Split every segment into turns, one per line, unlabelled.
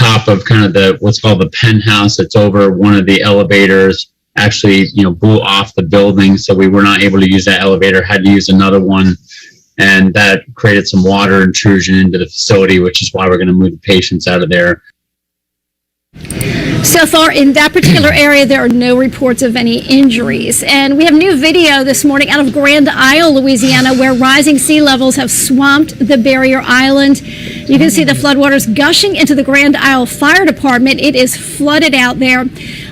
top of kind of the what's called the penthouse that's over one of the elevators actually, blew off the building. So we were not able to use that elevator, had to use another one. And that created some water intrusion into the facility, which is why we're going to move the patients out of there.
So far in that particular area, there are no reports of any injuries. And we have new video this morning out of Grand Isle, Louisiana, where rising sea levels have swamped the barrier island. You can see the floodwaters gushing into the Grand Isle Fire Department. It is flooded out there.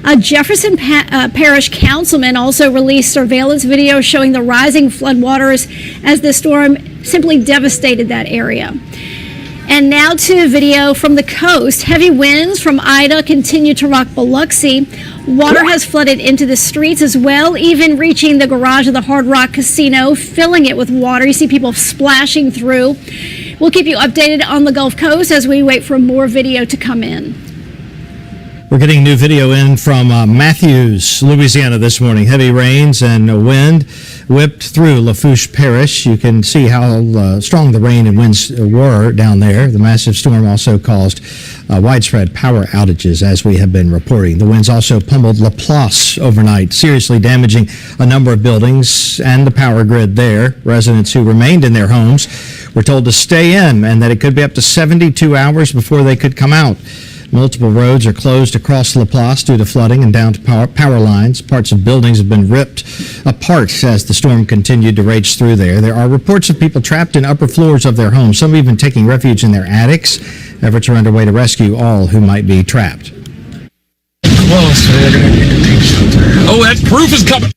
A Jefferson Parish councilman also released surveillance video showing the rising floodwaters as the storm simply devastated that area. And now to video from the coast. Heavy winds from Ida continue to rock Biloxi. Water has flooded into the streets as well, even reaching the garage of the Hard Rock Casino, filling it with water. You see people splashing through. We'll keep you updated on the Gulf Coast as we wait for more video to come in.
We're getting new video in from Matthews, Louisiana this morning. Heavy rains and wind whipped through Lafourche Parish. You can see how strong the rain and winds were down there. The massive storm also caused widespread power outages, as we have been reporting. The winds also pummeled Laplace overnight, seriously damaging a number of buildings and the power grid there. Residents who remained in their homes were told to stay in and that it could be up to 72 hours before they could come out. Multiple roads are closed across Laplace due to flooding and down to power lines. Parts of buildings have been ripped apart as the storm continued to rage through there. There are reports of people trapped in upper floors of their homes, some even taking refuge in their attics. Efforts are underway to rescue all who might be trapped.
Oh, that proof is coming.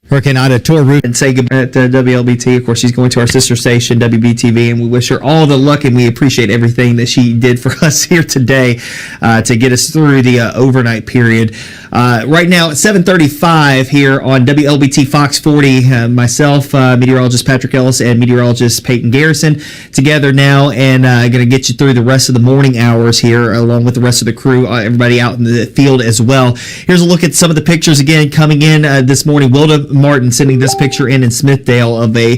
Hurricane Ida tore route
and say goodbye to WLBT. Of course, she's going to our sister station, WBTV, and we wish her all the luck, and we appreciate everything that she did for us here today to get us through the overnight period. Right now, at 7:35 here on WLBT Fox 40, myself, meteorologist Patrick Ellis, and meteorologist Peyton Garrison together now, and going to get you through the rest of the morning hours here, along with the rest of the crew, everybody out in the field as well. Here's a look at some of the pictures again coming in this morning. Wilda Martin sending this picture in Smithville of a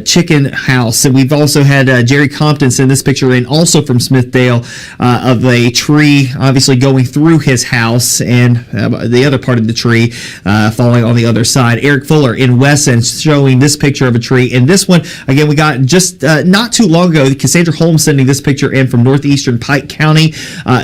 chicken house. And we've also had Jerry Compton send this picture in also from Smithville of a tree obviously going through his house and the other part of the tree falling on the other side. Eric Fuller in Wesson showing this picture of a tree. And this one, again, we got just not too long ago, Cassandra Holmes sending this picture in from northeastern Pike County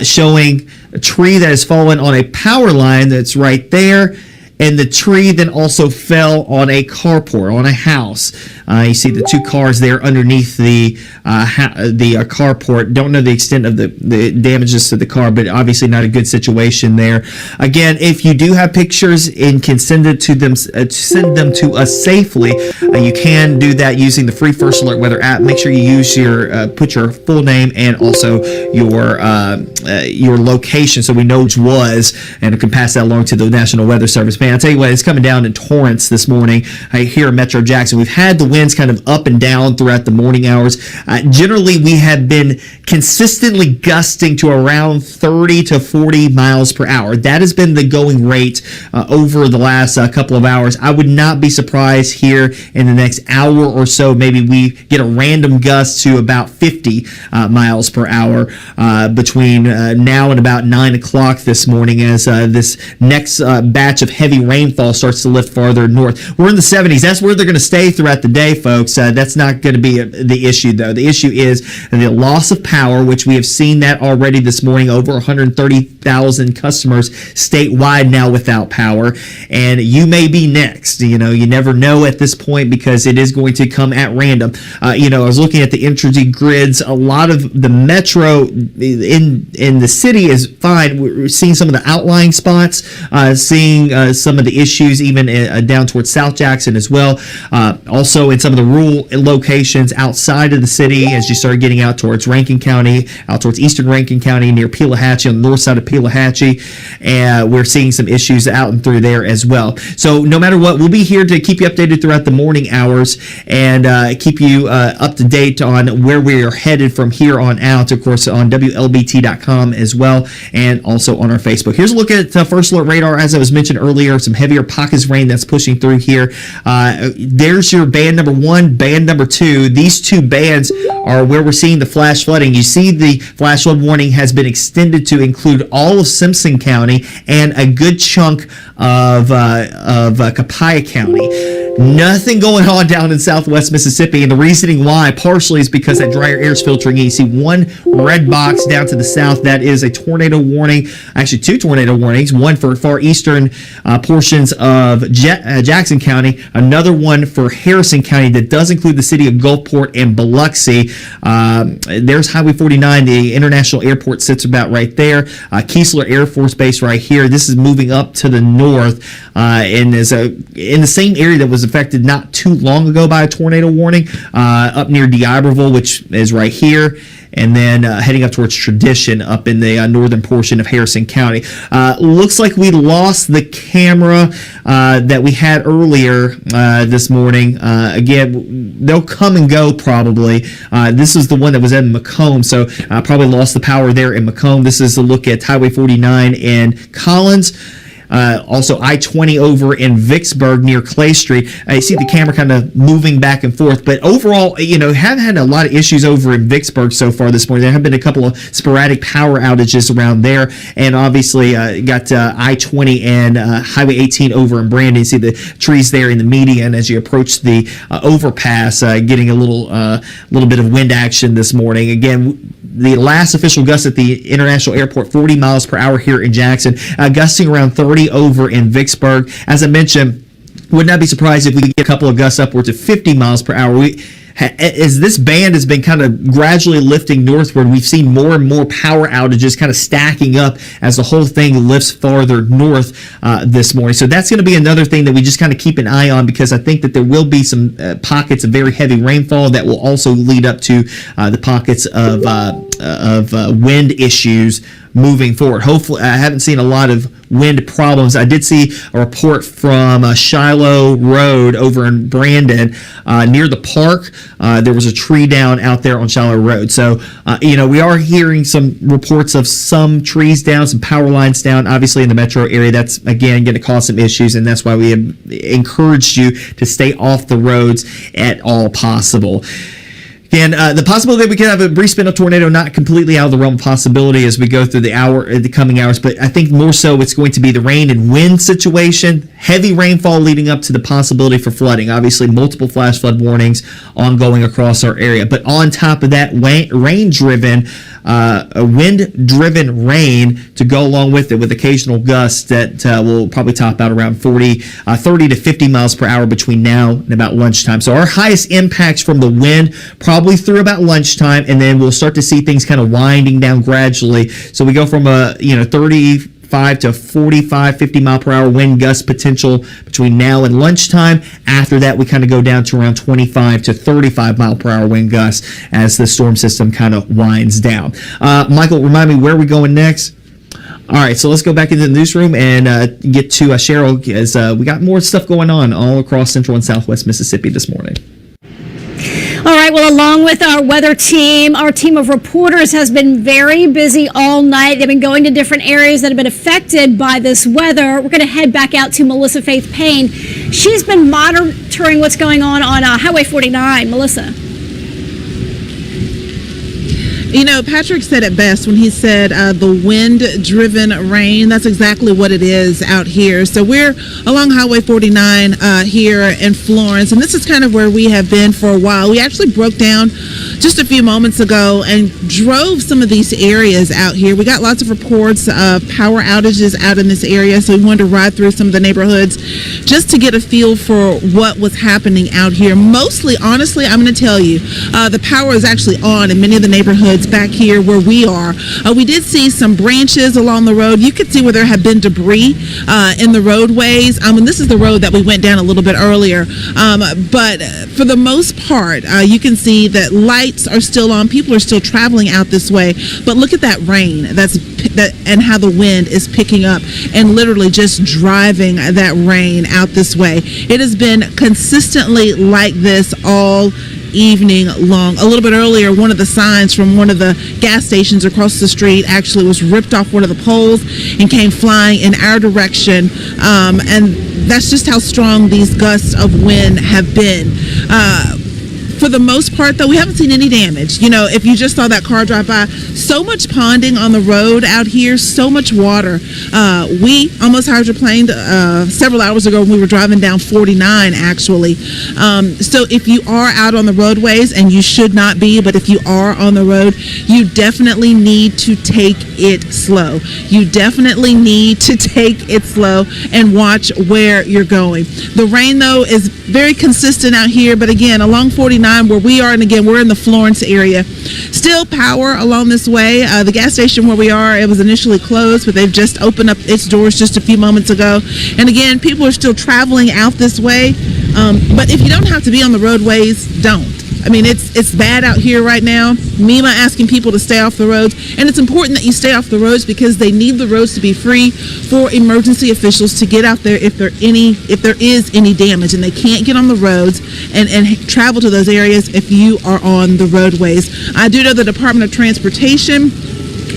showing a tree that has fallen on a power line that's right there. And the tree then also fell on a carport, on a house. You see the two cars there underneath the carport. Don't know the extent of the damages to the car, but obviously not a good situation there. Again, if you do have pictures and can send them to us safely, you can do that using the free First Alert Weather app. Make sure you use put your full name and also your location so we know which was, and it can pass that along to the National Weather Service. Man, I'll tell you what, it's coming down in torrents this morning here in Metro Jackson. We've had the winds kind of up and down throughout the morning hours. Generally, we have been consistently gusting to around 30 to 40 miles per hour. That has been the going rate over the last couple of hours. I would not be surprised here in the next hour or so. Maybe we get a random gust to about 50 miles per hour between now and about 9 o'clock this morning as this next batch of heavy rainfall starts to lift farther north. We're in the 70s. That's where they're going to stay throughout the day, folks. That's not going to be the issue, though. The issue is the loss of power, which we have seen that already this morning. Over 130,000 customers statewide now without power. And you may be next. You never know at this point because it is going to come at random. I was looking at the energy grids. A lot of the metro in the city is fine. We're seeing some of the outlying spots, seeing some of the issues even down towards South Jackson as well. Also in some of the rural locations outside of the city as you start getting out towards Rankin County, out towards eastern Rankin County near Pelahatchie, on the north side of Pelahatchie, and we're seeing some issues out and through there as well. So no matter what, we'll be here to keep you updated throughout the morning hours and keep you up to date on where we are headed from here on out, of course, on WLBT.com as well, and also on our Facebook. Here's a look at First Alert Radar. As I was mentioned earlier, some heavier pockets of rain that's pushing through here. There's your band number 1, band number 2. These two bands are where we're seeing the flash flooding. You see the flash flood warning has been extended to include all of Simpson County and a good chunk of Copiah County. Nothing going on down in southwest Mississippi, and the reasoning why partially is because that drier air is filtering in. You see one red box down to the south. That is a tornado warning, actually two tornado warnings, one for far eastern portions of Jackson County, another one for Harrison County that does include the city of Gulfport and Biloxi. There's Highway 49, the international airport sits about right there. Keesler Air Force Base right here. This is moving up to the north and is in the same area that was affected not too long ago by a tornado warning up near D'Iberville, which is right here, and then heading up towards Tradition up in the northern portion of Harrison County. Looks like we lost the camera that we had earlier this morning. Again, they'll come and go probably. This is the one that was in Macomb, so probably lost the power there in Macomb. This is a look at Highway 49 and Collins. Also I-20 over in Vicksburg near Clay Street. You see the camera kind of moving back and forth, but overall, have had a lot of issues over in Vicksburg so far this morning. There have been a couple of sporadic power outages around there, and obviously got I-20 and Highway 18 over in Brandon. You see the trees there in the median as you approach the overpass, getting a little bit of wind action this morning. Again, the last official gust at the International Airport, 40 miles per hour here in Jackson, gusting around 30 over in Vicksburg. As I mentioned, would not be surprised if we get a couple of gusts upwards of 50 miles per hour. As this band has been kind of gradually lifting northward, we've seen more and more power outages kind of stacking up as the whole thing lifts farther north this morning. So that's going to be another thing that we just kind of keep an eye on, because I think that there will be some pockets of very heavy rainfall that will also lead up to the pockets of wind issues moving forward. Hopefully, I haven't seen a lot of wind problems. I did see a report from Shiloh Road over in Brandon near the park. There was a tree down out there on Shiloh Road. So, we are hearing some reports of some trees down, some power lines down, obviously in the metro area. That's, again, going to cause some issues, and that's why we have encouraged you to stay off the roads at all possible. Again, the possibility that we could have a brief spin-off tornado, not completely out of the realm of possibility as we go through the coming hours, but I think more so it's going to be the rain and wind situation, heavy rainfall leading up to the possibility for flooding. Obviously, multiple flash flood warnings ongoing across our area. But on top of that, wind-driven rain to go along with it, with occasional gusts that will probably top out around 30 to 50 miles per hour between now and about lunchtime. So our highest impacts from the wind probably through about lunchtime, and then we'll start to see things kind of winding down gradually. So we go from 35 to 45, 50 mile per hour wind gust potential between now and lunchtime. After that, we kind of go down to around 25 to 35 mile per hour wind gusts as the storm system kind of winds down. Michael, remind me, where are we going next? All right, so let's go back into the newsroom and get to Cheryl, as we got more stuff going on all across central and southwest Mississippi this morning.
All right, well, along with our weather team, our team of reporters has been very busy all night. They've been going to different areas that have been affected by this weather. We're going to head back out to Melissa Faith Payne. She's been monitoring what's going on Highway 49. Melissa.
Patrick said it best when he said the wind-driven rain. That's exactly what it is out here. So we're along Highway 49 here in Florence, and this is kind of where we have been for a while. We actually broke down just a few moments ago and drove some of these areas out here. We got lots of reports of power outages out in this area, so we wanted to ride through some of the neighborhoods just to get a feel for what was happening out here. Mostly, honestly, I'm going to tell you, the power is actually on in many of the neighborhoods back here where we are. We did see some branches along the road. You could see where there had been debris in the roadways. And this is the road that we went down a little bit earlier. But for the most part, you can see that lights are still on. People are still traveling out this way. But look at that rain and how the wind is picking up and literally just driving that rain out this way. It has been consistently like this all evening long. A little bit earlier, one of the signs from one of the gas stations across the street actually was ripped off one of the poles and came flying in our direction. And that's just how strong these gusts of wind have been. For the most part, though, we haven't seen any damage. You know, if you just saw that car drive by, so much ponding on the road out here, so much water. We almost hydroplaned several hours ago when we were driving down 49, actually. So if you are out on the roadways, and you should not be, but if you are on the road, you definitely need to take it slow. You definitely need to take it slow and watch where you're going. The rain, though, is very consistent out here, but again, along 49 where we are, and again, we're in the Florence area, still power along this way. The gas station where we are, it was initially closed, but they've just opened up its doors just a few moments ago. And again, people are still traveling out this way, but if you don't have to be on the roadways, don't. I mean, it's bad out here right now. MEMA asking people to stay off the roads, and it's important that you stay off the roads because they need the roads to be free for emergency officials to get out there if there is any damage, and they can't get on the roads and travel to those areas if you are on the roadways. I do know the Department of Transportation,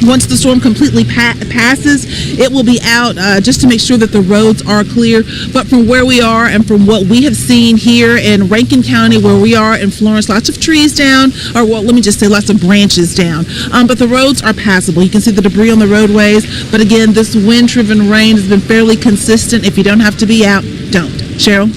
once the storm completely passes, it will be out just to make sure that the roads are clear. But from where we are and from what we have seen here in Rankin County, where we are in Florence, lots of trees down, or well, let me just say lots of branches down. But the roads are passable. You can see the debris on the roadways. But again, this wind-driven rain has been fairly consistent. If you don't have to be out, don't. Cheryl?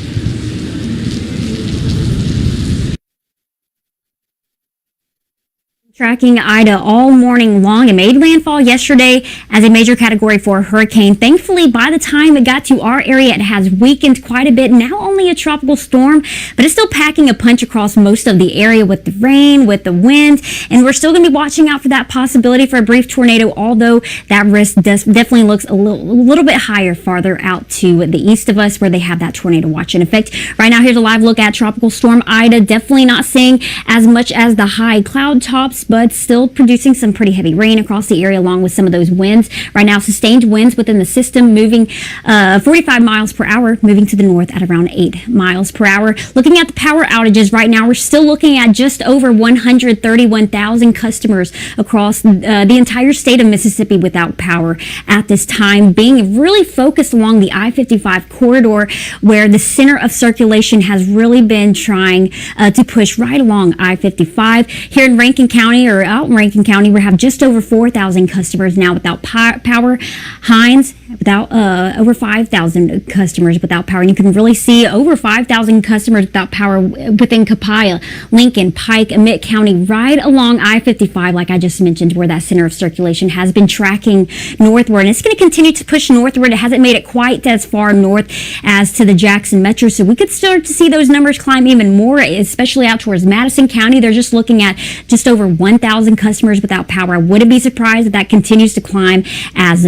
Tracking Ida all morning long. It made landfall yesterday as a major Category 4 hurricane. Thankfully, by the time it got to our area, it has weakened quite a bit. Now only a tropical storm, but it's still packing a punch across most of the area with the rain, with the wind, and we're still going to be watching out for that possibility for a brief tornado, although that risk definitely looks a little bit higher farther out to the east of us where they have that tornado watch in effect. Right now, here's a live look at Tropical Storm Ida. Definitely not seeing as much as the high cloud tops, but still producing some pretty heavy rain across the area along with some of those winds. Right now, sustained winds within the system moving 45 miles per hour, moving to the north at around 8 miles per hour. Looking at the power outages right now, we're still looking at just over 131,000 customers across the entire state of Mississippi without power at this time, being really focused along the I-55 corridor where the center of circulation has really been trying to push right along I-55. Here in Rankin County, or out in Rankin County, we have just over 4,000 customers now without power. Hines, without over 5,000 customers without power. And you can really see over 5,000 customers without power within Copiah, Lincoln, Pike, Emmett County, right along I-55, like I just mentioned, where that center of circulation has been tracking northward. And it's going to continue to push northward. It hasn't made it quite as far north as to the Jackson Metro. So we could start to see those numbers climb even more, especially out towards Madison County. They're just looking at just over 1,000 customers without power. I wouldn't be surprised if that continues to climb as